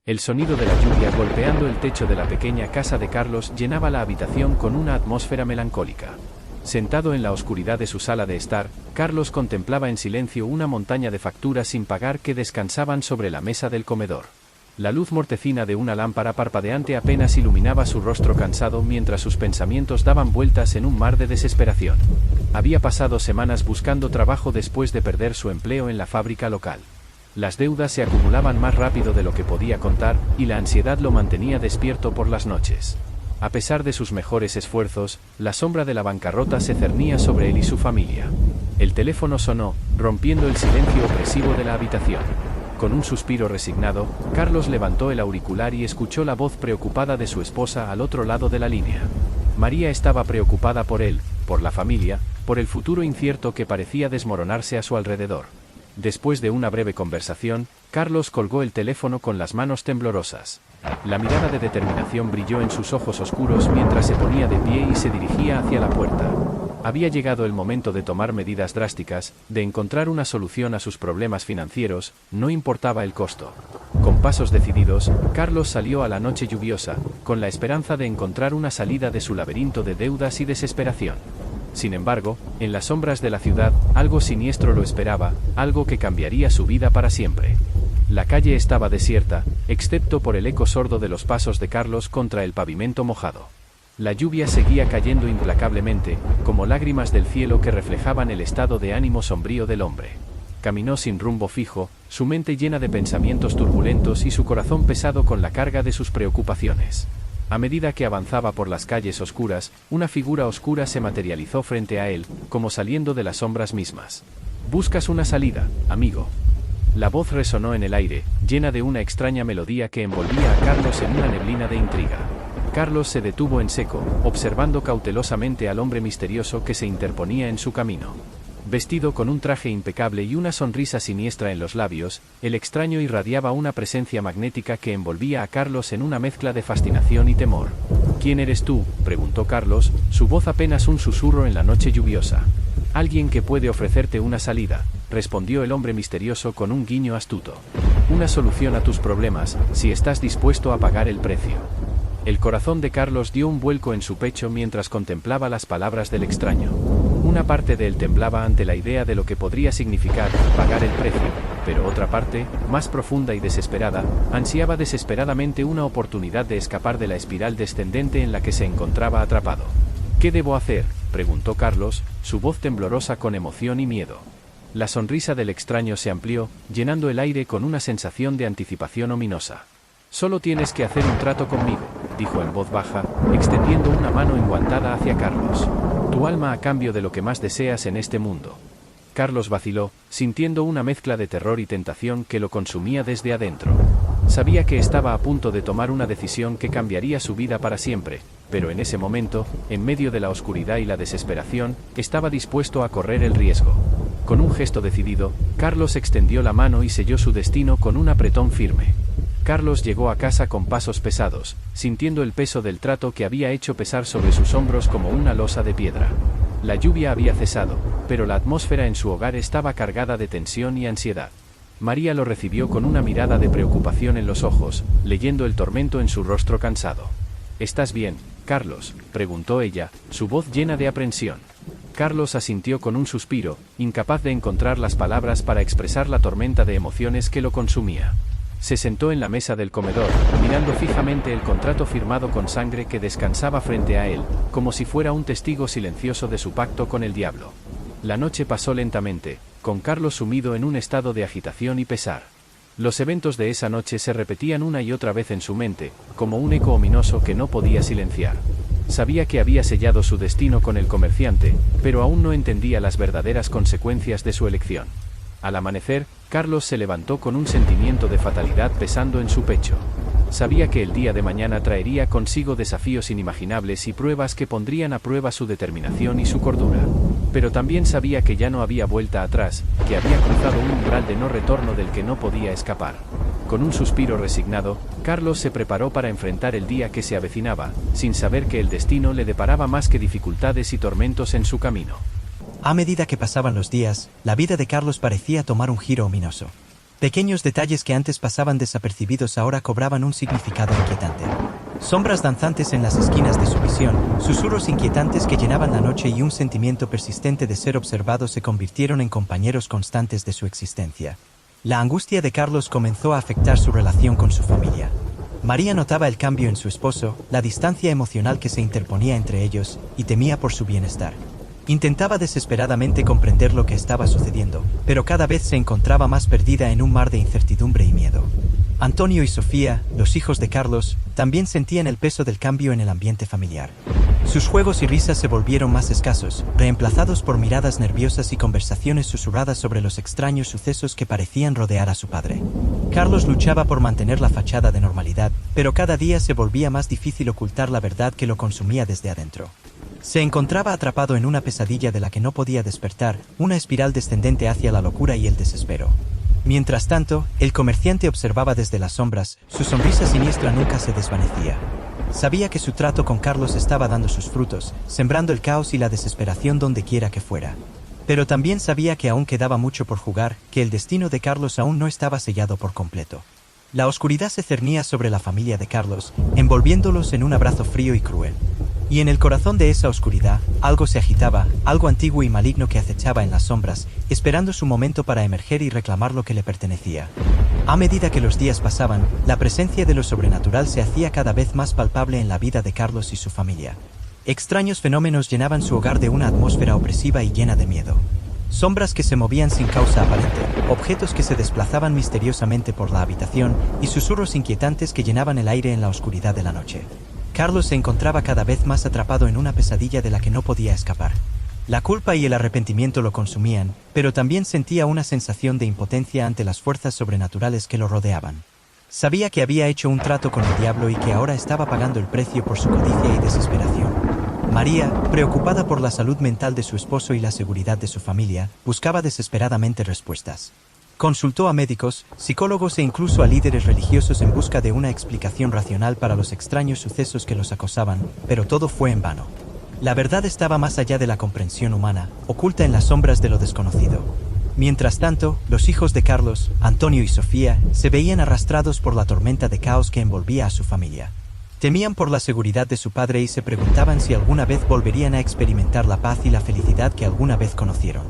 El sonido de la lluvia golpeando el techo de la pequeña casa de Carlos llenaba la habitación con una atmósfera melancólica. Sentado en la oscuridad de su sala de estar, Carlos contemplaba en silencio una montaña de facturas sin pagar que descansaban sobre la mesa del comedor. La luz mortecina de una lámpara parpadeante apenas iluminaba su rostro cansado mientras sus pensamientos daban vueltas en un mar de desesperación. Había pasado semanas buscando trabajo después de perder su empleo en la fábrica local. Las deudas se acumulaban más rápido de lo que podía contar, y la ansiedad lo mantenía despierto por las noches. A pesar de sus mejores esfuerzos, la sombra de la bancarrota se cernía sobre él y su familia. El teléfono sonó, rompiendo el silencio opresivo de la habitación. Con un suspiro resignado, Carlos levantó el auricular y escuchó la voz preocupada de su esposa al otro lado de la línea. María estaba preocupada por él, por la familia, por el futuro incierto que parecía desmoronarse a su alrededor. Después de una breve conversación, Carlos colgó el teléfono con las manos temblorosas. La mirada de determinación brilló en sus ojos oscuros mientras se ponía de pie y se dirigía hacia la puerta. Había llegado el momento de tomar medidas drásticas, de encontrar una solución a sus problemas financieros, no importaba el costo. Con pasos decididos, Carlos salió a la noche lluviosa, con la esperanza de encontrar una salida de su laberinto de deudas y desesperación. Sin embargo, en las sombras de la ciudad, algo siniestro lo esperaba, algo que cambiaría su vida para siempre. La calle estaba desierta, excepto por el eco sordo de los pasos de Carlos contra el pavimento mojado. La lluvia seguía cayendo implacablemente, como lágrimas del cielo que reflejaban el estado de ánimo sombrío del hombre. Caminó sin rumbo fijo, su mente llena de pensamientos turbulentos y su corazón pesado con la carga de sus preocupaciones. A medida que avanzaba por las calles oscuras, una figura oscura se materializó frente a él, como saliendo de las sombras mismas. «Buscas una salida, amigo». La voz resonó en el aire, llena de una extraña melodía que envolvía a Carlos en una neblina de intriga. Carlos se detuvo en seco, observando cautelosamente al hombre misterioso que se interponía en su camino. Vestido con un traje impecable y una sonrisa siniestra en los labios, el extraño irradiaba una presencia magnética que envolvía a Carlos en una mezcla de fascinación y temor. «¿Quién eres tú?», preguntó Carlos, su voz apenas un susurro en la noche lluviosa. «Alguien que puede ofrecerte una salida», respondió el hombre misterioso con un guiño astuto. «Una solución a tus problemas, si estás dispuesto a pagar el precio». El corazón de Carlos dio un vuelco en su pecho mientras contemplaba las palabras del extraño. Una parte de él temblaba ante la idea de lo que podría significar pagar el precio, pero otra parte, más profunda y desesperada, ansiaba desesperadamente una oportunidad de escapar de la espiral descendente en la que se encontraba atrapado. «¿Qué debo hacer?», preguntó Carlos, su voz temblorosa con emoción y miedo. La sonrisa del extraño se amplió, llenando el aire con una sensación de anticipación ominosa. «Solo tienes que hacer un trato conmigo», dijo en voz baja, extendiendo una mano enguantada hacia Carlos. «Tu alma a cambio de lo que más deseas en este mundo». Carlos vaciló, sintiendo una mezcla de terror y tentación que lo consumía desde adentro. Sabía que estaba a punto de tomar una decisión que cambiaría su vida para siempre, pero en ese momento, en medio de la oscuridad y la desesperación, estaba dispuesto a correr el riesgo. Con un gesto decidido, Carlos extendió la mano y selló su destino con un apretón firme. Carlos llegó a casa con pasos pesados, sintiendo el peso del trato que había hecho pesar sobre sus hombros como una losa de piedra. La lluvia había cesado, pero la atmósfera en su hogar estaba cargada de tensión y ansiedad. María lo recibió con una mirada de preocupación en los ojos, leyendo el tormento en su rostro cansado. «¿Estás bien, Carlos?», preguntó ella, su voz llena de aprensión. Carlos asintió con un suspiro, incapaz de encontrar las palabras para expresar la tormenta de emociones que lo consumía. Se sentó en la mesa del comedor, mirando fijamente el contrato firmado con sangre que descansaba frente a él, como si fuera un testigo silencioso de su pacto con el diablo. La noche pasó lentamente, con Carlos sumido en un estado de agitación y pesar. Los eventos de esa noche se repetían una y otra vez en su mente, como un eco ominoso que no podía silenciar. Sabía que había sellado su destino con el comerciante, pero aún no entendía las verdaderas consecuencias de su elección. Al amanecer, Carlos se levantó con un sentimiento de fatalidad pesando en su pecho. Sabía que el día de mañana traería consigo desafíos inimaginables y pruebas que pondrían a prueba su determinación y su cordura. Pero también sabía que ya no había vuelta atrás, que había cruzado un umbral de no retorno del que no podía escapar. Con un suspiro resignado, Carlos se preparó para enfrentar el día que se avecinaba, sin saber que el destino le deparaba más que dificultades y tormentos en su camino. A medida que pasaban los días, la vida de Carlos parecía tomar un giro ominoso. Pequeños detalles que antes pasaban desapercibidos ahora cobraban un significado inquietante. Sombras danzantes en las esquinas de su visión, susurros inquietantes que llenaban la noche y un sentimiento persistente de ser observado se convirtieron en compañeros constantes de su existencia. La angustia de Carlos comenzó a afectar su relación con su familia. María notaba el cambio en su esposo, la distancia emocional que se interponía entre ellos, y temía por su bienestar. Intentaba desesperadamente comprender lo que estaba sucediendo, pero cada vez se encontraba más perdida en un mar de incertidumbre y miedo. Antonio y Sofía, los hijos de Carlos, también sentían el peso del cambio en el ambiente familiar. Sus juegos y risas se volvieron más escasos, reemplazados por miradas nerviosas y conversaciones susurradas sobre los extraños sucesos que parecían rodear a su padre. Carlos luchaba por mantener la fachada de normalidad, pero cada día se volvía más difícil ocultar la verdad que lo consumía desde adentro. Se encontraba atrapado en una pesadilla de la que no podía despertar, una espiral descendente hacia la locura y el desespero. Mientras tanto, el comerciante observaba desde las sombras, su sonrisa siniestra nunca se desvanecía. Sabía que su trato con Carlos estaba dando sus frutos, sembrando el caos y la desesperación donde quiera que fuera. Pero también sabía que aún quedaba mucho por jugar, que el destino de Carlos aún no estaba sellado por completo. La oscuridad se cernía sobre la familia de Carlos, envolviéndolos en un abrazo frío y cruel. Y en el corazón de esa oscuridad, algo se agitaba, algo antiguo y maligno que acechaba en las sombras, esperando su momento para emerger y reclamar lo que le pertenecía. A medida que los días pasaban, la presencia de lo sobrenatural se hacía cada vez más palpable en la vida de Carlos y su familia. Extraños fenómenos llenaban su hogar de una atmósfera opresiva y llena de miedo. Sombras que se movían sin causa aparente, objetos que se desplazaban misteriosamente por la habitación y susurros inquietantes que llenaban el aire en la oscuridad de la noche. Carlos se encontraba cada vez más atrapado en una pesadilla de la que no podía escapar. La culpa y el arrepentimiento lo consumían, pero también sentía una sensación de impotencia ante las fuerzas sobrenaturales que lo rodeaban. Sabía que había hecho un trato con el diablo y que ahora estaba pagando el precio por su codicia y desesperación. María, preocupada por la salud mental de su esposo y la seguridad de su familia, buscaba desesperadamente respuestas. Consultó a médicos, psicólogos e incluso a líderes religiosos en busca de una explicación racional para los extraños sucesos que los acosaban, pero todo fue en vano. La verdad estaba más allá de la comprensión humana, oculta en las sombras de lo desconocido. Mientras tanto, los hijos de Carlos, Antonio y Sofía, se veían arrastrados por la tormenta de caos que envolvía a su familia. Temían por la seguridad de su padre y se preguntaban si alguna vez volverían a experimentar la paz y la felicidad que alguna vez conocieron.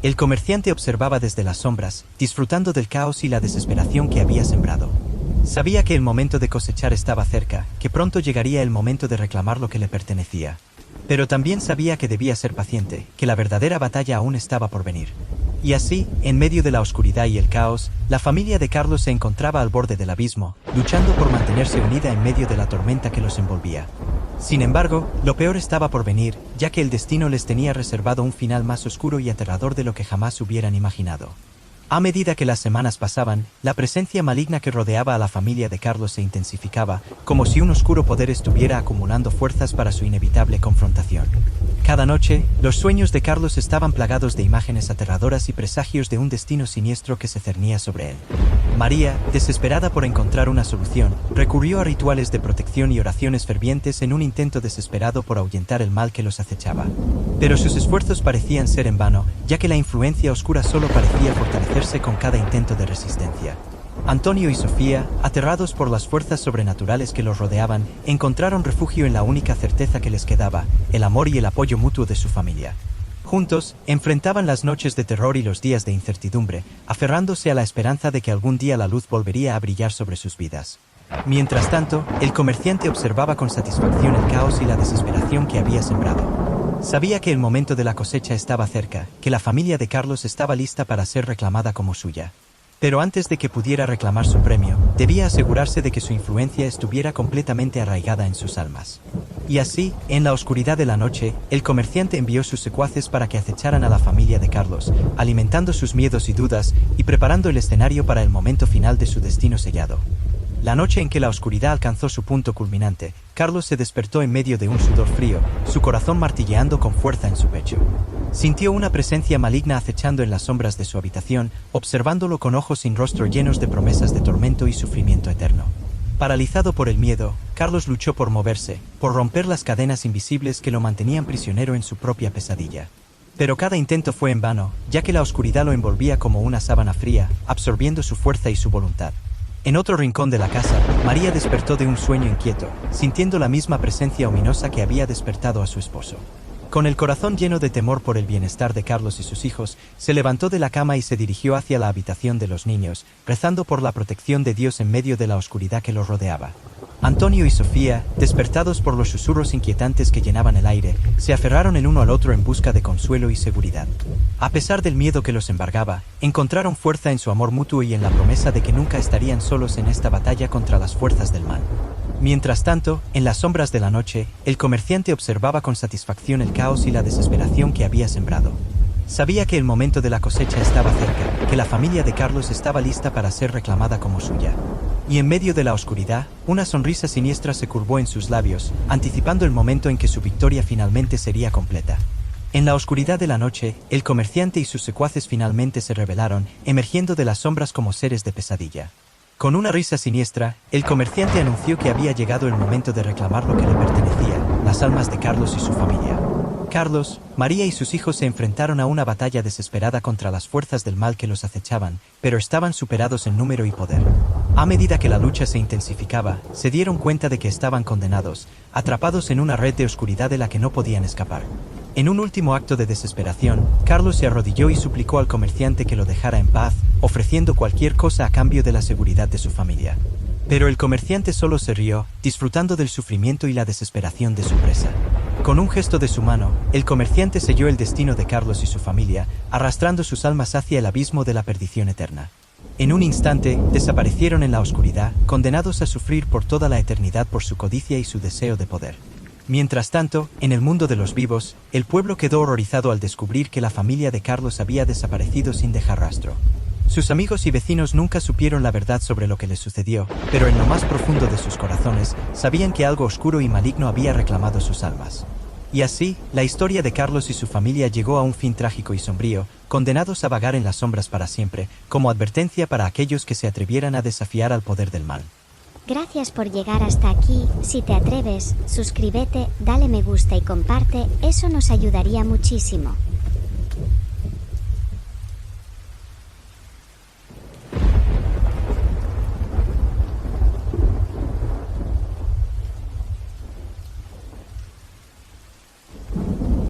El comerciante observaba desde las sombras, disfrutando del caos y la desesperación que había sembrado. Sabía que el momento de cosechar estaba cerca, que pronto llegaría el momento de reclamar lo que le pertenecía. Pero también sabía que debía ser paciente, que la verdadera batalla aún estaba por venir. Y así, en medio de la oscuridad y el caos, la familia de Carlos se encontraba al borde del abismo, luchando por mantenerse unida en medio de la tormenta que los envolvía. Sin embargo, lo peor estaba por venir, ya que el destino les tenía reservado un final más oscuro y aterrador de lo que jamás hubieran imaginado. A medida que las semanas pasaban, la presencia maligna que rodeaba a la familia de Carlos se intensificaba, como si un oscuro poder estuviera acumulando fuerzas para su inevitable confrontación. Cada noche, los sueños de Carlos estaban plagados de imágenes aterradoras y presagios de un destino siniestro que se cernía sobre él. María, desesperada por encontrar una solución, recurrió a rituales de protección y oraciones fervientes en un intento desesperado por ahuyentar el mal que los acechaba. Pero sus esfuerzos parecían ser en vano, ya que la influencia oscura solo parecía fortalecerse con cada intento de resistencia. Antonio y Sofía, aterrados por las fuerzas sobrenaturales que los rodeaban, encontraron refugio en la única certeza que les quedaba, el amor y el apoyo mutuo de su familia. Juntos, enfrentaban las noches de terror y los días de incertidumbre, aferrándose a la esperanza de que algún día la luz volvería a brillar sobre sus vidas. Mientras tanto, el comerciante observaba con satisfacción el caos y la desesperación que había sembrado. Sabía que el momento de la cosecha estaba cerca, que la familia de Carlos estaba lista para ser reclamada como suya. Pero antes de que pudiera reclamar su premio, debía asegurarse de que su influencia estuviera completamente arraigada en sus almas. Y así, en la oscuridad de la noche, el comerciante envió sus secuaces para que acecharan a la familia de Carlos, alimentando sus miedos y dudas y preparando el escenario para el momento final de su destino sellado. La noche en que la oscuridad alcanzó su punto culminante, Carlos se despertó en medio de un sudor frío, su corazón martilleando con fuerza en su pecho. Sintió una presencia maligna acechando en las sombras de su habitación, observándolo con ojos sin rostro llenos de promesas de tormento y sufrimiento eterno. Paralizado por el miedo, Carlos luchó por moverse, por romper las cadenas invisibles que lo mantenían prisionero en su propia pesadilla. Pero cada intento fue en vano, ya que la oscuridad lo envolvía como una sábana fría, absorbiendo su fuerza y su voluntad. En otro rincón de la casa, María despertó de un sueño inquieto, sintiendo la misma presencia ominosa que había despertado a su esposo. Con el corazón lleno de temor por el bienestar de Carlos y sus hijos, se levantó de la cama y se dirigió hacia la habitación de los niños, rezando por la protección de Dios en medio de la oscuridad que los rodeaba. Antonio y Sofía, despertados por los susurros inquietantes que llenaban el aire, se aferraron el uno al otro en busca de consuelo y seguridad. A pesar del miedo que los embargaba, encontraron fuerza en su amor mutuo y en la promesa de que nunca estarían solos en esta batalla contra las fuerzas del mal. Mientras tanto, en las sombras de la noche, el comerciante observaba con satisfacción el caos y la desesperación que había sembrado. Sabía que el momento de la cosecha estaba cerca, que la familia de Carlos estaba lista para ser reclamada como suya. Y en medio de la oscuridad, una sonrisa siniestra se curvó en sus labios, anticipando el momento en que su victoria finalmente sería completa. En la oscuridad de la noche, el comerciante y sus secuaces finalmente se rebelaron, emergiendo de las sombras como seres de pesadilla. Con una risa siniestra, el comerciante anunció que había llegado el momento de reclamar lo que le pertenecía, las almas de Carlos y su familia. Carlos, María y sus hijos se enfrentaron a una batalla desesperada contra las fuerzas del mal que los acechaban, pero estaban superados en número y poder. A medida que la lucha se intensificaba, se dieron cuenta de que estaban condenados, atrapados en una red de oscuridad de la que no podían escapar. En un último acto de desesperación, Carlos se arrodilló y suplicó al comerciante que lo dejara en paz, ofreciendo cualquier cosa a cambio de la seguridad de su familia. Pero el comerciante solo se rió, disfrutando del sufrimiento y la desesperación de su presa. Con un gesto de su mano, el comerciante selló el destino de Carlos y su familia, arrastrando sus almas hacia el abismo de la perdición eterna. En un instante, desaparecieron en la oscuridad, condenados a sufrir por toda la eternidad por su codicia y su deseo de poder. Mientras tanto, en el mundo de los vivos, el pueblo quedó horrorizado al descubrir que la familia de Carlos había desaparecido sin dejar rastro. Sus amigos y vecinos nunca supieron la verdad sobre lo que les sucedió, pero en lo más profundo de sus corazones, sabían que algo oscuro y maligno había reclamado sus almas. Y así, la historia de Carlos y su familia llegó a un fin trágico y sombrío, condenados a vagar en las sombras para siempre, como advertencia para aquellos que se atrevieran a desafiar al poder del mal. Gracias por llegar hasta aquí. Si te atreves, suscríbete, dale me gusta y comparte, eso nos ayudaría muchísimo.